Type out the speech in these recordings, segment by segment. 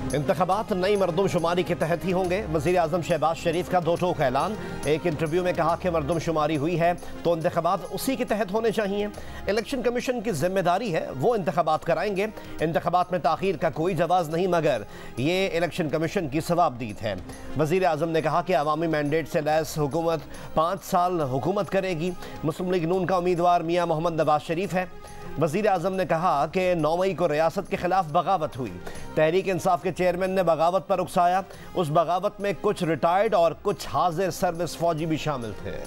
इंतखाबात नई मरदमशुमारी के तहत ही होंगे। वज़ीर आज़म शहबाज शरीफ का दो टोक ऐलान। एक इंटरव्यू में कहा कि मरदमशुमारी हुई है तो इंतखाबात उसी के तहत होने चाहिए। इलेक्शन कमीशन की जिम्मेदारी है, वो इंतखाबात कराएंगे। इंतखाबात में ताख़ीर का कोई जवाज़ नहीं, मगर ये इलेक्शन कमीशन की सवाबदीद है। वज़ीर आज़म ने कहा कि अवामी मैंडेट से लैस हुकूमत 5 साल हुकूमत करेगी। मुस्लिम लीग नून का उम्मीदवार मियाँ मोहम्मद नवाज शरीफ है। वज़ीर आज़म ने कहा कि 9 मई को रियासत के खिलाफ बगावत हुई। तहरीक इंसाफ के चेयरमैन ने बगावत पर उकसाया। उस बगावत में कुछ रिटायर्ड और कुछ हाजिर सर्विस फौजी भी शामिल थे।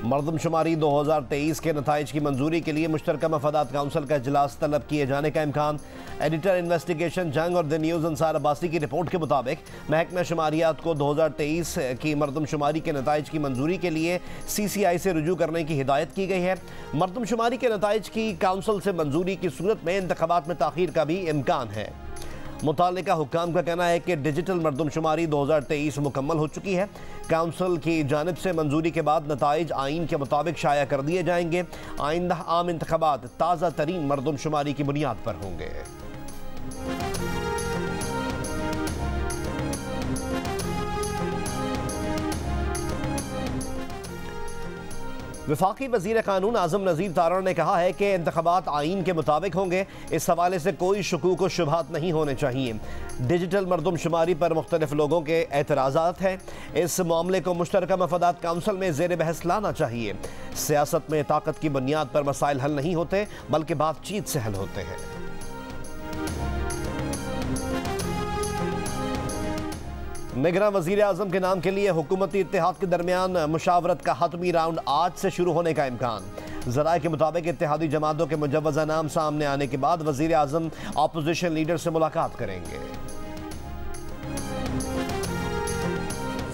मरदमशुमारी 2023 के नताइज की मंजूरी के लिए मुश्तरका मफादात काउंसिल का इजलास तलब किए जाने का इम्कान। एडिटर इन्वेस्टिगेशन जंग और द न्यूज़ अंसार अब्बासी की रिपोर्ट के मुताबिक महकमा शुमारियात को 2023 की मरदमशुमारी के नताइज की मंजूरी के लिए CCI से रुजू करने की हिदायत की गई है। मरदमशुमारी के नताइज की काउंसिल से मंजूरी की सूरत में इंतखाबात में ताख़ीर का भी इम्कान है। मुतालिका हुक्काम का कहना है कि डिजिटल मरदमशुमारी 2023 मुकम्मल हो चुकी है। काउंसिल की जानिब से मंजूरी के बाद नताइज आइन के मुताबिक शाया कर दिए जाएंगे। आइंदा आम इंतखाबात ताज़ा तरीन मरदमशुमारी की बुनियाद पर होंगे। वफाकी वज़ीर कानून आज़म नज़ीर तारण ने कहा है कि इंतखाबात आइन के मुताबिक होंगे। इस हवाले से कोई शुकूक व शुबहात नहीं होने चाहिए। डिजिटल मरदमशुमारी पर मुख्तलिफ लोगों के एतराज़ात हैं। इस मामले को मुश्तरका मफादात काउंसिल में ज़ेर बहस लाना चाहिए। सियासत में ताकत की बुनियाद पर मसाइल हल नहीं होते, बल्कि बातचीत से हल होते हैं। निगरान वज़ीर आज़म के नाम के लिए हुकूमती इत्तेहाद के दरमियान मुशावरत का हतमी राउंड आज से शुरू होने का इम्कान। ज़राए के मुताबिक इत्तेहादी जमातों के मुजव्वज़ा नाम सामने आने के बाद वज़ीर आज़म अपोजिशन लीडर से मुलाकात करेंगे।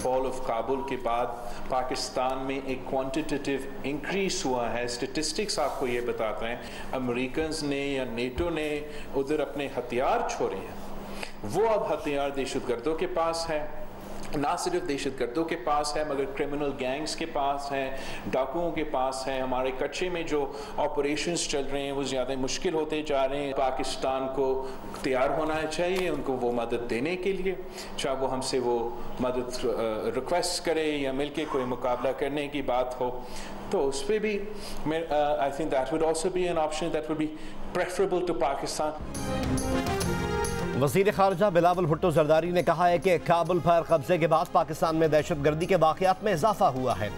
फॉल ऑफ काबुल के बाद पाकिस्तान में एक क्वांटिटेटिव इंक्रीज हुआ है। स्टेटिस्टिक्स आपको ये बताते हैं, अमेरिकन्स ने या नेटो ने उधर अपने हथियार छोड़े हैं। वो अब हथियार दहशतगर्दों के पास है, ना सिर्फ दहशतगर्दों के पास है मगर क्रिमिनल गैंग्स के पास है, डाकुओं के पास है। हमारे कच्चे में जो ऑपरेशंस चल रहे हैं वो ज़्यादा मुश्किल होते जा रहे हैं। पाकिस्तान को तैयार होना चाहिए उनको वो मदद देने के लिए, चाहे वो हमसे वो मदद रिक्वेस्ट करे या मिलके कोई मुकाबला करने की बात हो, तो उस पर भी I think that would also be an option that would be preferable to Pakistan. वज़ीर ख़ारजा बिलावल भुट्टो ज़रदारी ने कहा है कि काबुल पर कब्जे के बाद पाकिस्तान में दहशतगर्दी के वाक़यात में इजाफा हुआ है।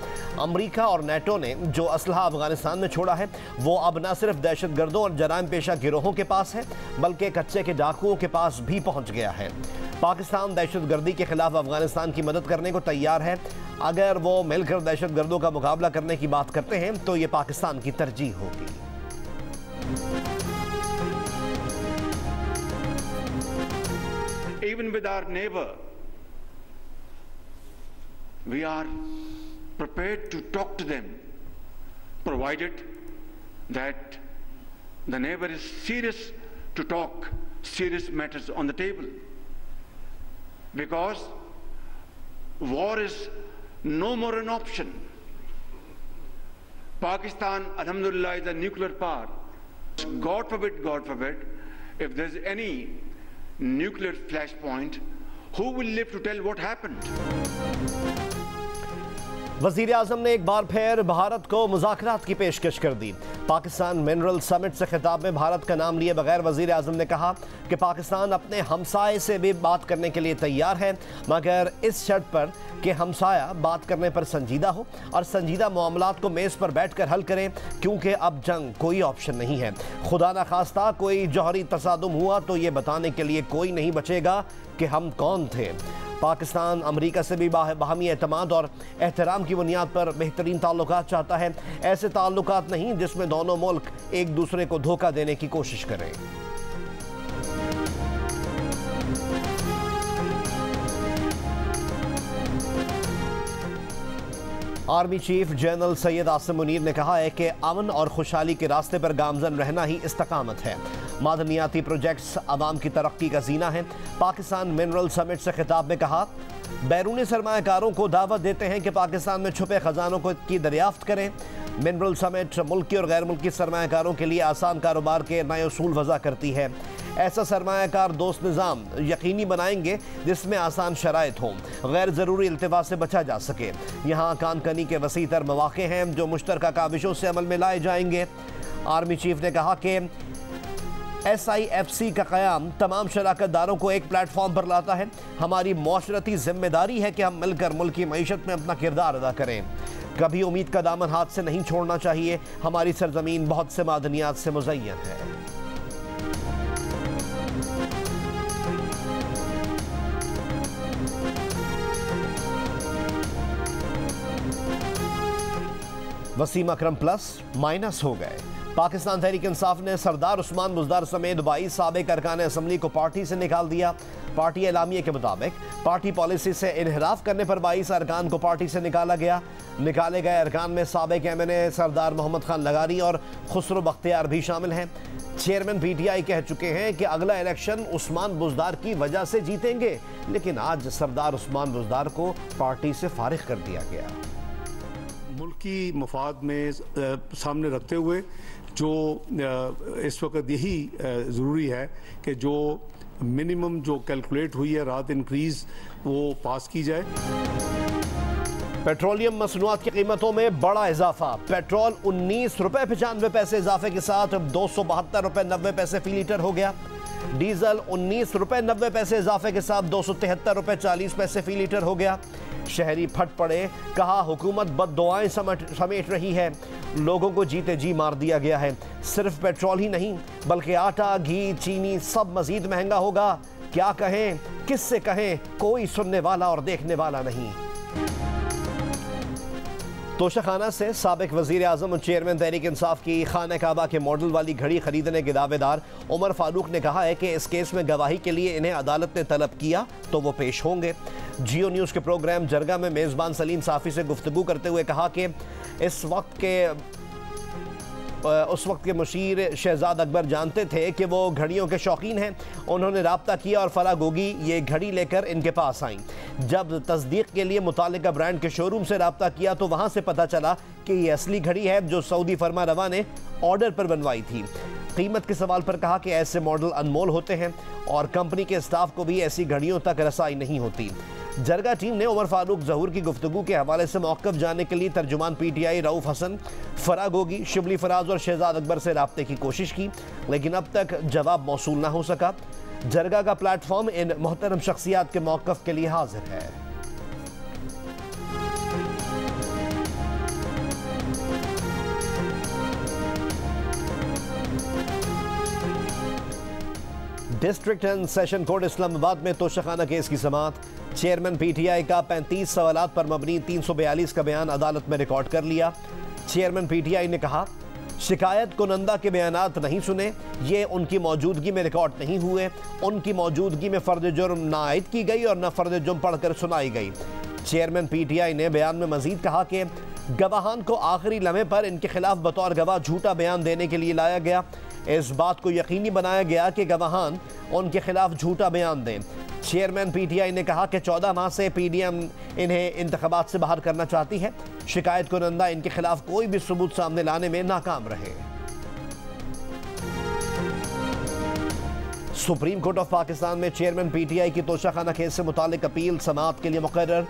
अमरीका और नेटो ने जो असलहा अफगानिस्तान में छोड़ा है वो अब न सिर्फ दहशतगर्दों और जराइम पेशा गिरोहों के पास है, बल्कि कच्चे के डाकुओं के पास भी पहुँच गया है। पाकिस्तान दहशतगर्दी के खिलाफ अफगानिस्तान की मदद करने को तैयार है। अगर वो मिलकर दहशतगर्दों का मुकाबला करने की बात करते हैं तो ये पाकिस्तान की तरजीह होगी। Even with our neighbor, we are prepared to talk to them, provided that the neighbor is serious to talk serious matters on the table. Because war is no more an option. Pakistan, alhamdulillah, is a nuclear power. God forbid, if there's any nuclear flashpoint, who will live to tell what happened? वज़ीर आज़म ने एक बार फिर भारत को मुज़ाकरात की पेशकश कर दी। Pakistan mineral summit से खिताब में भारत का नाम लिए बगैर वज़ीर आज़म ने कहा कि पाकिस्तान अपने हमसाये से भी बात करने के लिए तैयार है, मगर इस शर्त पर कि हमसाया बात करने पर संजीदा हो और संजीदा मामलात को मेज़ पर बैठ कर हल करें, क्योंकि अब जंग कोई ऑप्शन नहीं है। खुदा न खास्ता कोई जौहरी तसादुम हुआ तो ये बताने के लिए कोई नहीं बचेगा कि हम कौन थे। पाकिस्तान अमरीका से भी बाहमी एतमाद और एहतराम की बुनियाद पर बेहतरीन ताल्लुकात चाहता है, ऐसे ताल्लुकात नहीं जिसमें दोनों मुल्क एक दूसरे को धोखा देने की कोशिश करें। Army chief general Syed Asim Munir ने कहा है कि अमन और खुशहाली के रास्ते पर गामजन रहना ही इस्तकामत है। मादनियाती प्रोजेक्ट्स अवाम की तरक्की का जीना है। पाकिस्तान मिनरल समिट से खिताब में कहा, बैरूनी सरमायाकारों को दावत देते हैं कि पाकिस्तान में छुपे खजानों की दरियाफ्त करें। मिनरल समिट मुल्की और गैर मुल्की सरमायाकारों के लिए आसान कारोबार के नए उसूल वज़ा करती है। ऐसा सरमायाकार दोस्त निज़ाम यकीनी बनाएंगे जिसमें आसान शराइत हों, गैर ज़रूरी इल्तिवा से बचा जा सके। यहाँ कानकनी के वसी तर मौक़े हैं जो मुश्तरका काविशों से अमल में लाए जाएंगे। आर्मी चीफ ने कहा कि SIFC का क़याम तमाम शराकतदारों को एक प्लेटफॉर्म पर लाता है। हमारी मौशरती जिम्मेदारी है कि हम मिलकर मुल्क की मईशत में अपना किरदार अदा करें। कभी उम्मीद का दामन हाथ से नहीं छोड़ना चाहिए। हमारी सरजमीन बहुत से मादनियात से मुज़य्यन है। वसीम अकरम प्लस माइनस हो गए। पाकिस्तान तहरीक इंसाफ ने सरदार उस्मान बुज़दार समेत 22 साबिक अरकान असम्बली को पार्टी से निकाल दिया। पार्टी एलामिये के मुताबिक पार्टी पॉलिसी से इनहराफ करने पर 22 अरकान को पार्टी से निकाला गया। निकाले गए अरकान में साबिक MNA सरदार मोहम्मद खान लगारी और खुसरो बख्तियार भी शामिल हैं। चेयरमैन PTI कह चुके हैं कि अगला इलेक्शन उस्मान बुज़दार की वजह से जीतेंगे, लेकिन आज सरदार उस्मान बुज़दार को पार्टी से फारिग कर दिया गया। मुल्क की मफाद में सामने रखते हुए जो इस वक्त यही ज़रूरी है कि जो मिनिमम जो कैलकुलेट हुई है रात इंक्रीज़ वो पास की जाए। पेट्रोलियम मसनूआत की कीमतों में बड़ा इजाफा। पेट्रोल 19 रुपये 95 पैसे इजाफे के साथ 272 रुपये 90 पैसे फी लीटर हो गया। डीजल 19 रुपये 90 पैसे इजाफे के साथ 273 रुपये 40 पैसे फी लीटर हो गया। शहरी फट पड़े, कहा हुकूमत बद्दुआएं समेट रही है। लोगों को जीते जी मार दिया गया है। सिर्फ पेट्रोल ही नहीं बल्कि आटा, घी, चीनी सब मजीद महंगा होगा। क्या कहें, किससे कहें, कोई सुनने वाला और देखने वाला नहीं। तोशाखाना से साबिक वज़ीर आज़म और चेयरमैन तहरीक इंसाफ की खाना काबा के मॉडल वाली घड़ी खरीदने के दावेदार उमर फारूक ने कहा है कि इस केस में गवाही के लिए इन्हें अदालत ने तलब किया तो वो पेश होंगे। जियो न्यूज़ के प्रोग्राम जरगा में मेज़बान सलीम साफ़ी से गुफ्तगू करते हुए कहा कि उस वक्त के मुशीर शहजाद अकबर जानते थे कि वो घड़ियों के शौकीन हैं। उन्होंने राब्ता किया और फरा गोगी ये घड़ी लेकर इनके पास आई। जब तस्दीक के लिए मुतालिका ब्रांड के शोरूम से राब्ता किया तो वहाँ से पता चला कि ये असली घड़ी है जो सऊदी फरमा रवा ने ऑर्डर पर बनवाई थी। कीमत के सवाल पर कहा कि ऐसे मॉडल अनमोल होते हैं और कंपनी के स्टाफ को भी ऐसी घड़ियों तक रसाई नहीं होती। जरगा टीम ने उमर फारूक ज़हूर की गुफ्तगू के हवाले से मौक़िफ़ जानने के लिए तर्जुमान PTI रऊफ़ हसन, फरा गोगी, शिबली फराज और शहजाद अकबर से राब्ते की कोशिश की, लेकिन अब तक जवाब मौसूल ना हो सका। जरगा का प्लेटफॉर्म इन मोहतरम शख्सियात के मौक़िफ़ के लिए हाजिर है। District and session court Islamabad में तोशाखाना केस की समाअत। चेयरमैन PTI का 35 सवालात पर मबनी 342 का बयान अदालत में रिकॉर्ड कर लिया। चेयरमैन PTI ने कहा शिकायत कुनंदा के बयानात नहीं सुने, ये उनकी मौजूदगी में रिकॉर्ड नहीं हुए। उनकी मौजूदगी में फ़र्द जुर्म ना आयद की गई और न फ़र्द जुर्म पढ़कर सुनाई गई। चेयरमैन PTI ने बयान में मजीद कहा कि गवाहान को आखिरी लम्हे पर इनके खिलाफ बतौर गवाह झूठा बयान देने के लिए लाया गया। इस बात को यकीनी बनाया गया कि गवाहान उनके खिलाफ झूठा बयान दें। चेयरमैन PTI ने कहा कि 14 माह से PDM इन्हें इंतखाबात से बाहर करना चाहती है। शिकायत कुनंदा इनके खिलाफ कोई भी सबूत सामने लाने में नाकाम रहे। सुप्रीम कोर्ट ऑफ पाकिस्तान में चेयरमैन PTI की तोशाखाना केस से मुतालिक अपील समाअत के लिए मुकर्रर।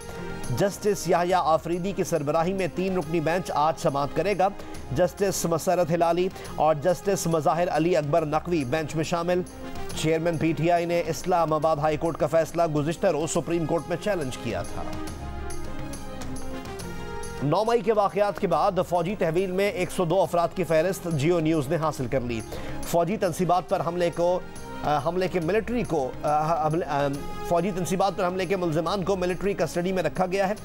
जस्टिस याहिया आफरीदी की सरबराही में 3 रुकनी बेंच आज समाअत करेगा। जस्टिस मसरत हिलाली और जस्टिस मज़ाहिर अली अकबर नकवी बेंच में शामिल। चेयरमैन PTI ने इस्लामाबाद हाई कोर्ट का फैसला गुज़िश्ता रोज़ सुप्रीम कोर्ट में चैलेंज किया था। 9 मई के वाक़यात के बाद फौजी तहवील में 102 अफराद की फहरिस्त जियो न्यूज़ ने हासिल कर ली। फौजी तंसीबात पर हमले के मुल्ज़िमान को मिलिट्री कस्टडी में रखा गया है।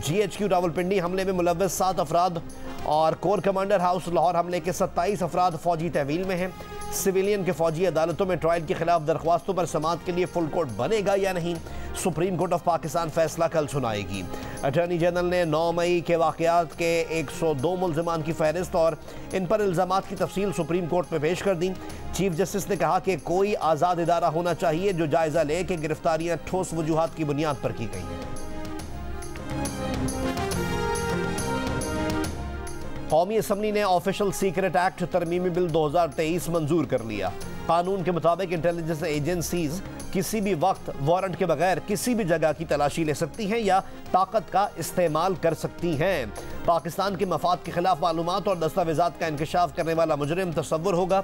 GHQ रावलपिंडी हमले में मुलव्वस 7 अफराद और कोर कमांडर हाउस लाहौर हमले के 27 अफराद फौजी तहवील में हैं। सिविलियन के फौजी अदालतों में ट्रायल के खिलाफ दरख्वास्तों पर समाअत के लिए फुल कोर्ट बनेगा या नहीं, सुप्रीम कोर्ट ऑफ पाकिस्तान फैसला कल सुनाएगी। अटॉर्नी जनरल ने 9 मई के वाक़यात के 102 मुल्ज़िमान की फहरिस्त और इन पर इल्ज़ामात की तफसील सुप्रीम कोर्ट में पेश कर दी। चीफ जस्टिस ने कहा कि कोई आज़ाद इदारा होना चाहिए जो जायज़ा ले कि गिरफ्तारियाँ ठोस वजूहात की बुनियाद पर की गई हैं। कौमी असम्बली ने ऑफिशियल सीक्रेट एक्ट तरमीमी बिल 2023 मंजूर कर लिया। कानून के मुताबिक इंटेलिजेंस एजेंसीज किसी भी वक्त वारंट के बगैर किसी भी जगह की तलाशी ले सकती हैं या ताकत का इस्तेमाल कर सकती हैं। पाकिस्तान के मफाद के खिलाफ मालूमात और दस्तावेजात का इंकशाफ करने वाला मुजरिम तसव्वुर होगा।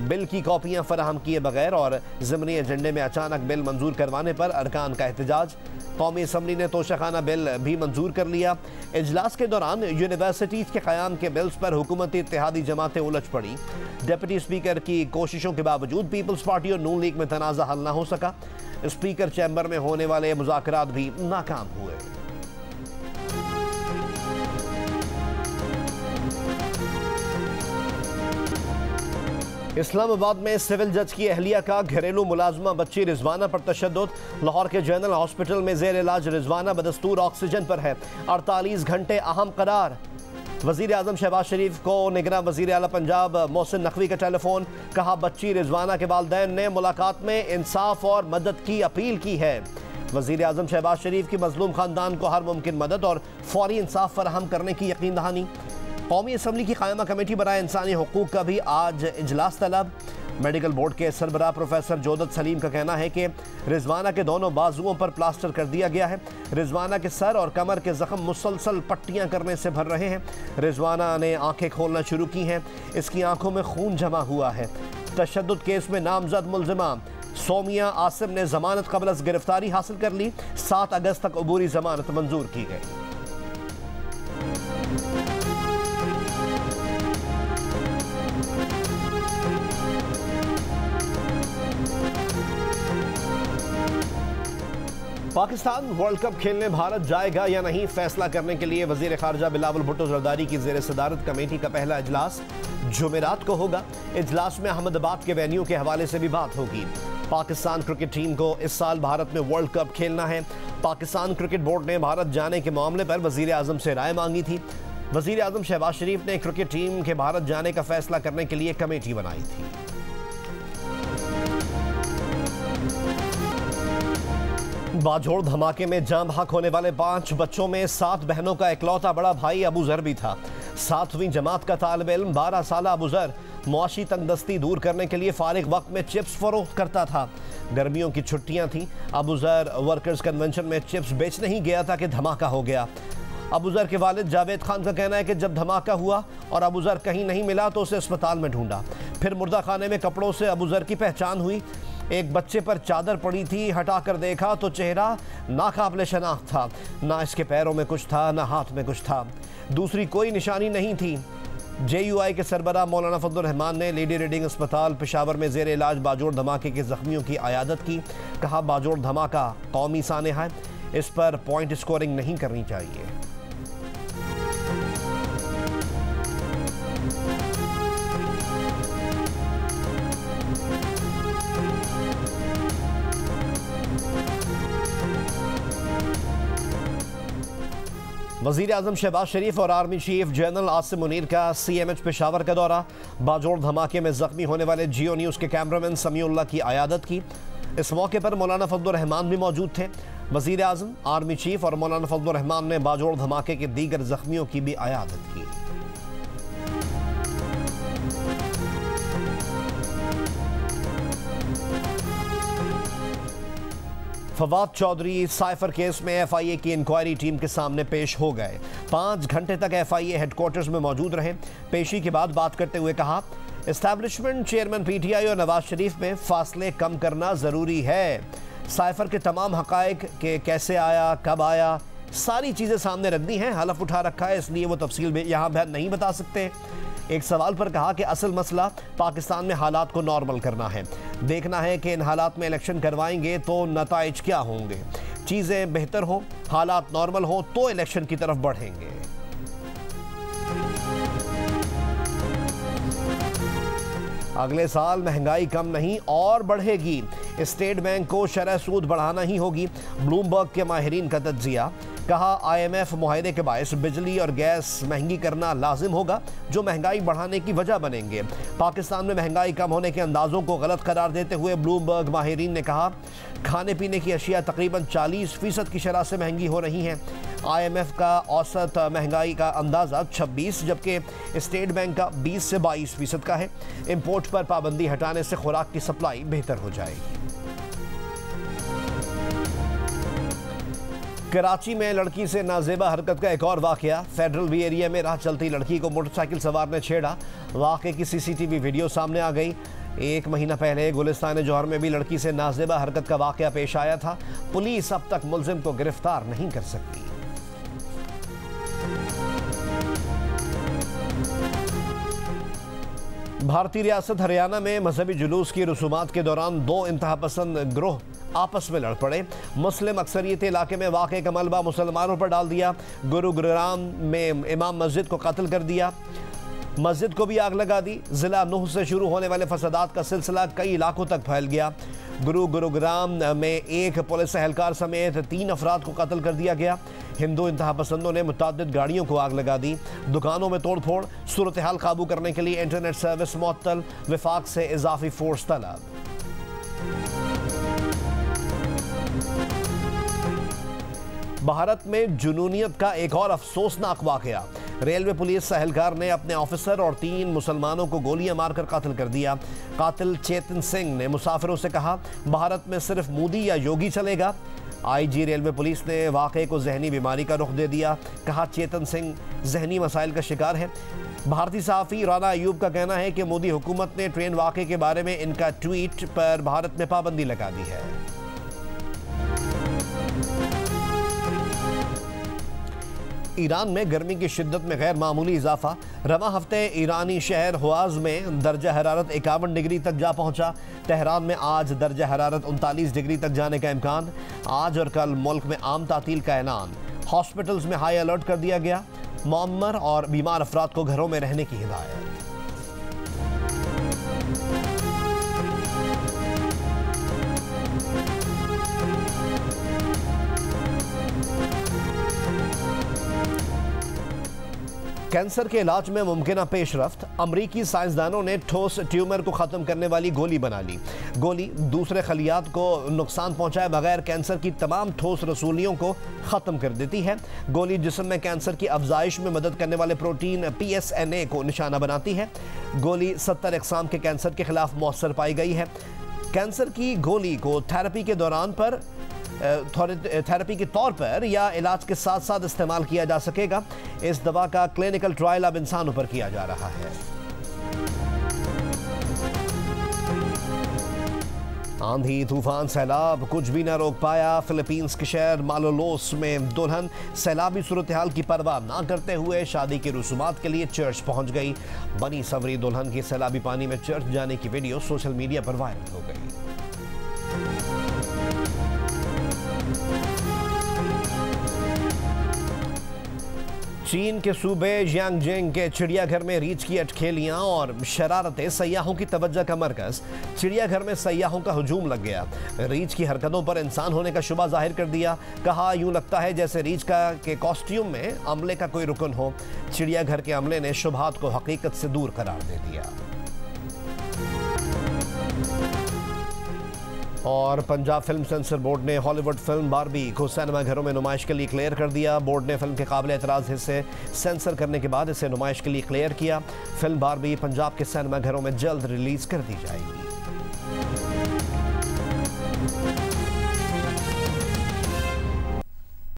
बिल की कॉपियां फराहम किए बगैर और ज़िमनी एजेंडे में अचानक बिल मंजूर करवाने पर अरकान का एहतजाज। कौमी असम्बली ने तोशाखाना बिल भी मंजूर कर लिया। इजलास के दौरान यूनिवर्सिटीज़ के क़याम के बिल्स पर हुकूमती इत्तेहादी जमातें उलझ पड़ी। डिप्टी स्पीकर की कोशिशों के बावजूद पीपल्स पार्टी और नून लीग में तनाज़ा हल न हो सका। स्पीकर चैम्बर में होने वाले मुज़ाकरात भी नाकाम हुए। इस्लामाबाद में सिविल जज की अहलिया का घरेलू मुलाजमा बच्ची रिजवाना पर तशद्दुद। लाहौर के जनरल हॉस्पिटल में जेर इलाज रिजवाना बदस्तूर ऑक्सीजन पर है। 48 घंटे अहम करार। वज़ीर आज़म शहबाज शरीफ को निगरान वज़ीर आला पंजाब मोहसिन नकवी का टेलीफोन। कहा बच्ची रिजवाना के वालिदैन ने मुलाकात में इंसाफ और मदद की अपील की है। वज़ीर आज़म शहबाज शरीफ की मजलूम ख़ानदान को हर मुमकिन मदद और फौरी इंसाफ फराहम करने की यकीन दहानी। कौमी असम्बली की कायमा कमेटी बराए इंसानी हुकूक का भी आज इजलास तलब। मेडिकल बोर्ड के सरबराह प्रोफेसर जोदत सलीम का कहना है कि रिजवाना के दोनों बाजुओं पर प्लास्टर कर दिया गया है। रिजवाना के सर और कमर के जख्म मुसलसल पट्टियां करने से भर रहे हैं। रिजवाना ने आंखें खोलना शुरू की हैं। इसकी आंखों में खून जमा हुआ है। तशद्दुद केस में नामजद मुलजिमा सोमिया आसिम ने जमानत कबल अज़ गिरफ्तारी हासिल कर ली। 7 अगस्त तक अबूरी जमानत मंजूर की गई। पाकिस्तान वर्ल्ड कप खेलने भारत जाएगा या नहीं, फैसला करने के लिए वजीर खारजा बिलावल भुट्टो जरदारी की जेर सदारत कमेटी का पहला इजलास जुमेरात को होगा। इजलास में अहमदाबाद के वेन्यू के हवाले से भी बात होगी। पाकिस्तान क्रिकेट टीम को इस साल भारत में वर्ल्ड कप खेलना है। पाकिस्तान क्रिकेट बोर्ड ने भारत जाने के मामले पर वजीर आजम से राय मांगी थी। वजीर आजम शहबाज शरीफ ने क्रिकेट टीम के भारत जाने का फैसला करने के लिए कमेटी बनाई थी। बाजोड़ धमाके में जान बहक होने वाले 5 बच्चों में 7 बहनों का इकलौता बड़ा भाई अबू जर भी था। 7वीं जमात का तालिब इल्म 12 साल अबू जर मुआशी तंगदस्ती दूर करने के लिए फारिग वक्त में चिप्स फरोख्त करता था। गर्मियों की छुट्टियां थीं। अबू जर वर्कर्स कन्वेंशन में चिप्स बेचने ही गया था कि धमाका हो गया। अबू जर के वालिद जावेद खान का कहना है कि जब धमाका हुआ और अबू जर कहीं नहीं मिला तो उसे अस्पताल में ढूंढा। फिर मुर्दा खाने में कपड़ों से अबू जर की पहचान हुई। एक बच्चे पर चादर पड़ी थी, हटाकर देखा तो चेहरा नाकाबिले शनाख्त था। ना इसके पैरों में कुछ था, ना हाथ में कुछ था। दूसरी कोई निशानी नहीं थी। JUI के सरबराह मौलाना फजलुर रहमान ने लेडी रीडिंग अस्पताल पेशावर में जेर इलाज बाजोड़ धमाके के जख्मियों की अयादत की। कहा बाजोड़ धमाका कौमी सानेहा है, इस पर पॉइंट स्कोरिंग नहीं करनी चाहिए। वज़ीर आज़म शहबाज शरीफ और army chief general Asim Munir का CMH पेशावर का दौरा। बाजोड़ धमाके में जख्मी होने वाले जियो न्यूज़ के कैमरामैन समीउल्लाह की अयादत की। इस मौके पर मौलाना फजलुर रहमान भी मौजूद थे। वज़ीर आज़म, आर्मी चीफ और मौलाना फजलुर रहमान ने बाजोड़ धमाके के दीगर जख्मियों की भी अयादत की। फवाद चौधरी साइफर केस में FIA की इंक्वायरी टीम के सामने पेश हो गए। 5 घंटे तक FIA हेडक्वार्टर्स में मौजूद रहे। पेशी के बाद बात करते हुए कहा, एस्टैब्लिशमेंट चेयरमैन PTI और नवाज शरीफ में फासले कम करना ज़रूरी है। साइफर के तमाम हक़ाइक़ के कैसे आया, कब आया, सारी चीज़ें सामने रख दी हैं। हलफ उठा रखा है, इसलिए वो तफसील में यहाँ नहीं बता सकते। एक सवाल पर कहा कि असल मसला पाकिस्तान में हालात को नॉर्मल करना है। देखना है कि इन हालात में इलेक्शन करवाएंगे तो नताइज क्या होंगे। चीज़ें बेहतर हों, हालात नॉर्मल हों तो इलेक्शन की तरफ बढ़ेंगे। अगले साल महंगाई कम नहीं और बढ़ेगी। स्टेट बैंक को शरह सूद बढ़ाना ही होगी। ब्लूमबर्ग के माहिरीन का तज्जिया। कहा, IMF मुआहदे के बायस बिजली और गैस महंगी करना लाजिम होगा, जो महंगाई बढ़ाने की वजह बनेंगे। पाकिस्तान में महंगाई कम होने के अंदाजों को गलत करार देते हुए ब्लूमबर्ग माहिरीन ने कहा, खाने पीने की अशिया तकरीबन 40% की शरह से महंगी हो रही हैं। IMF का औसत महंगाई का अंदाज़ा 26 जबकि स्टेट बैंक का 20 से 22% का है। इंपोर्ट पर पाबंदी हटाने से खुराक की सप्लाई बेहतर हो जाएगी। कराची में लड़की से नाजेबा हरकत का एक और वाकया। फेडरल वी एरिया में राह चलती लड़की को मोटरसाइकिल सवार ने छेड़ा। वाकये की CCTV वीडियो सामने आ गई। 1 महीना पहले गुलिस्तान जौहर में भी लड़की से नाजेबा हरकत का वाकया पेश आया था। पुलिस अब तक मुलजिम को गिरफ्तार नहीं कर सकी। भारतीय रियासत हरियाणा में मजहबी जुलूस की रसूमात के दौरान 2 इंतहापसंद ग्रोह आपस में लड़ पड़े। मुस्लिम अक्सरियत इलाके में वाक़े का मलबा मुसलमानों पर डाल दिया। गुरुग्राम में इमाम मस्जिद को कत्ल कर दिया, मस्जिद को भी आग लगा दी। ज़िला नूह से शुरू होने वाले फसादात का सिलसिला कई इलाकों तक फैल गया। गुरुग्राम में एक पुलिस एहलकार समेत 3 अफराद को कत्ल कर दिया गया। हिंदू इंतहापसंदों ने मुतअद्दिद गाड़ियों को आग लगा दी। दुकानों में तोड़ फोड़। सूरत हाल काबू करने के लिए इंटरनेट सर्विस मुअत्तल। विफाक से इजाफी फोर्स तलब। भारत में जुनूनियत का एक और अफसोसनाक वाकया। रेलवे पुलिस एहलकार ने अपने ऑफिसर और 3 मुसलमानों को गोलियां मारकर कत्ल कर दिया। कातिल चेतन सिंह ने मुसाफिरों से कहा, भारत में सिर्फ मोदी या योगी चलेगा। IG रेलवे पुलिस ने वाकये को जहनी बीमारी का रुख दे दिया। कहा, चेतन सिंह जहनी मसाइल का शिकार है। भारतीय सहाफ़ी राना अयूब का कहना है कि मोदी हुकूमत ने ट्रेन वाकये के बारे में इनका ट्वीट पर भारत में पाबंदी लगा दी है। ईरान में गर्मी की शिद्दत में गैर मामूली इजाफा। रवा हफ्ते ईरानी शहर हुआज में दर्जा हरारत 51 डिग्री तक जा पहुंचा। तेहरान में आज दर्जा हरारत 39 डिग्री तक जाने का इम्कान। आज और कल मुल्क में आम तातील का ऐलान। हॉस्पिटल्स में हाई अलर्ट कर दिया गया। मुअम्मर और बीमार अफराद को घरों में रहने की हिदायत। कैंसर के इलाज में मुमकिन पेशरफ्त। अमरीकी साइंसदानों ने ठोस ट्यूमर को ख़त्म करने वाली गोली बना ली। गोली दूसरे खलियात को नुकसान पहुंचाए बगैर कैंसर की तमाम ठोस रसूलियों को ख़त्म कर देती है। गोली जिस्म में कैंसर की अफजाइश में मदद करने वाले प्रोटीन PSNA को निशाना बनाती है। गोली 70 अक़साम के कैंसर के खिलाफ मौसर पाई गई है। कैंसर की गोली को थेरेपी के दौरान पर थेरेपी के तौर पर या इलाज के साथ साथ इस्तेमाल किया जा सकेगा। इस दवा का क्लिनिकल ट्रायल अब इंसानों पर किया जा रहा है। आंधी, तूफान, सैलाब कुछ भी न रोक पाया फिलीपींस के शहर मालोलोस में दुल्हन सैलाबी सूरत हाल की परवाह न करते हुए शादी की रसूमात के लिए चर्च पहुंच गई। बनी सवरी दुल्हन की सैलाबी पानी में चर्च जाने की वीडियो सोशल मीडिया पर वायरल हो गई। चीन के सूबे जियांगजेंग के चिड़ियाघर में रीछ की अटखेलियां और शरारतें सयाहों की तवज्जो का मरकज। चिड़ियाघर में सयाहों का हुजूम लग गया। रीछ की हरकतों पर इंसान होने का शुबा जाहिर कर दिया। कहा, यूं लगता है जैसे रीछ के कॉस्ट्यूम में अमले का कोई रुकन हो। चिड़ियाघर के अमले ने शुबहात को हकीकत से दूर करार दे दिया। और पंजाब फिल्म सेंसर बोर्ड ने हॉलीवुड फिल्म बारबी को सिनेमाघरों में नुमाइश के लिए क्लियर कर दिया। बोर्ड ने फिल्म के काबिल एतराज़ हिस्से सेंसर करने के बाद इसे नुमाइश के लिए क्लियर किया। फिल्म बारबी पंजाब के सिनेमाघरों में जल्द रिलीज कर दी जाएगी।